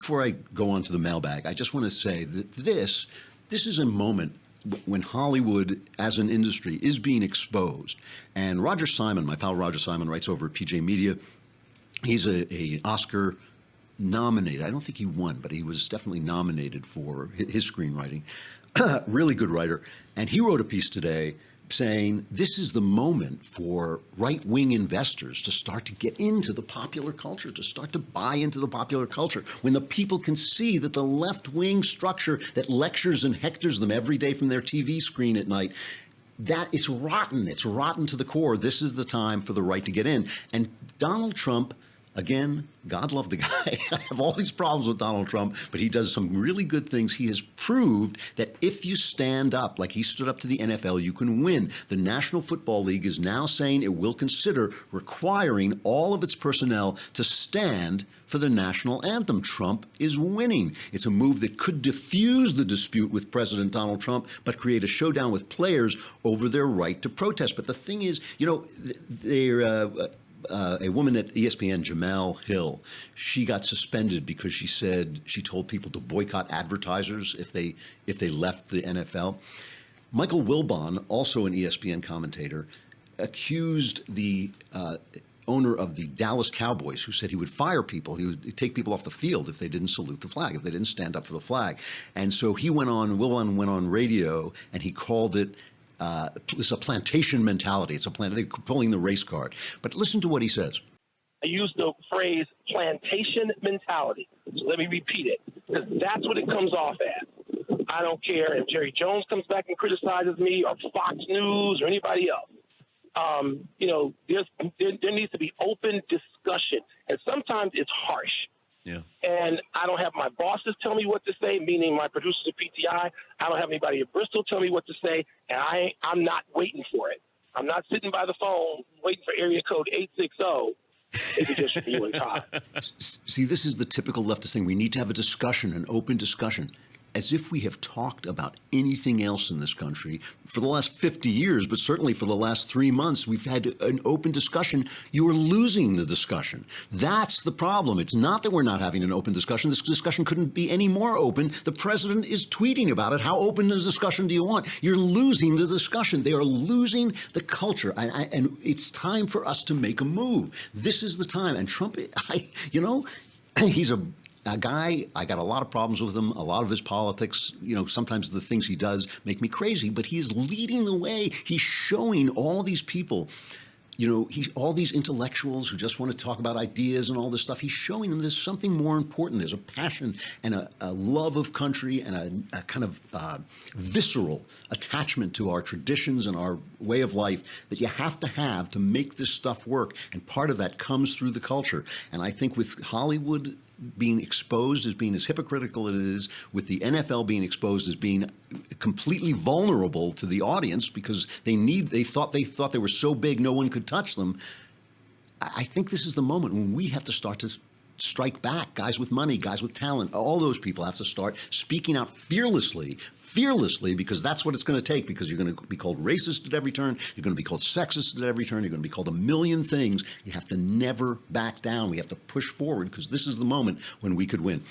Before I go on to the mailbag, I just want to say that this is a moment when Hollywood as an industry is being exposed. And Roger Simon, my pal Roger Simon, writes over at PJ Media. He's a Oscar nominated. I don't think he won, but he was definitely nominated for his screenwriting. Really good writer. And he wrote a piece today saying this is the moment for right-wing investors to start to get into the popular culture, to start to buy into the popular culture, when the people can see that the left-wing structure that lectures and hectors them every day from their TV screen at night, that it's rotten. It's rotten to the core. This is the time for the right to get in. And Donald Trump, again, God love the guy. I have all these problems with Donald Trump, but he does some really good things. He has proved that if you stand up, like he stood up to the NFL, you can win. The National Football League is now saying it will consider requiring all of its personnel to stand for the national anthem. Trump is winning. It's a move that could diffuse the dispute with President Donald Trump, but create a showdown with players over their right to protest. But the thing is, you know, a woman at ESPN, Jamel Hill, she got suspended because she told people to boycott advertisers if they left the NFL. Michael Wilbon, also an ESPN commentator, accused the owner of the Dallas Cowboys, who said he would fire people. He would take people off the field if they didn't salute the flag, if they didn't stand up for the flag. And so Wilbon went on radio and he called it it's a plantation mentality. They're pulling the race card. But listen to what he says. I use the phrase plantation mentality. So let me repeat it, because that's what it comes off as. I don't care if Jerry Jones comes back and criticizes me, or Fox News, or anybody else. There needs to be open discussion, and sometimes it's harsh. Yeah. And I don't have my bosses tell me what to say, meaning my producers at PTI. I don't have anybody at Bristol tell me what to say, and I'm not waiting for it. I'm not sitting by the phone waiting for area code 860. If it just be with Todd. See, this is the typical leftist thing. We need to have a discussion, an open discussion, as if we have talked about anything else in this country for the last 50 years, but certainly for the last 3 months, we've had an open discussion. You're losing the discussion. That's the problem. It's not that we're not having an open discussion. This discussion couldn't be any more open. The president is tweeting about it. How open a discussion do you want? You're losing the discussion. They are losing the culture. And it's time for us to make a move. This is the time. And Trump, he's a guy, I got a lot of problems with him. A lot of his politics, sometimes the things he does make me crazy, but he is leading the way. He's showing all these people, all these intellectuals who just want to talk about ideas and all this stuff. He's showing them there's something more important. There's a passion and a love of country and a kind of visceral attachment to our traditions and our way of life that you have to make this stuff work. And part of that comes through the culture. And I think with Hollywood being exposed as being as hypocritical as it is, with the NFL being exposed as being completely vulnerable to the audience because they thought they were so big no one could touch them. I think this is the moment when we have to start to strike back. Guys with money, guys with talent, all those people have to start speaking out fearlessly, because that's what it's going to take, because you're going to be called racist at every turn. You're going to be called sexist at every turn. You're going to be called a million things. You have to never back down. We have to push forward, because this is the moment when we could win.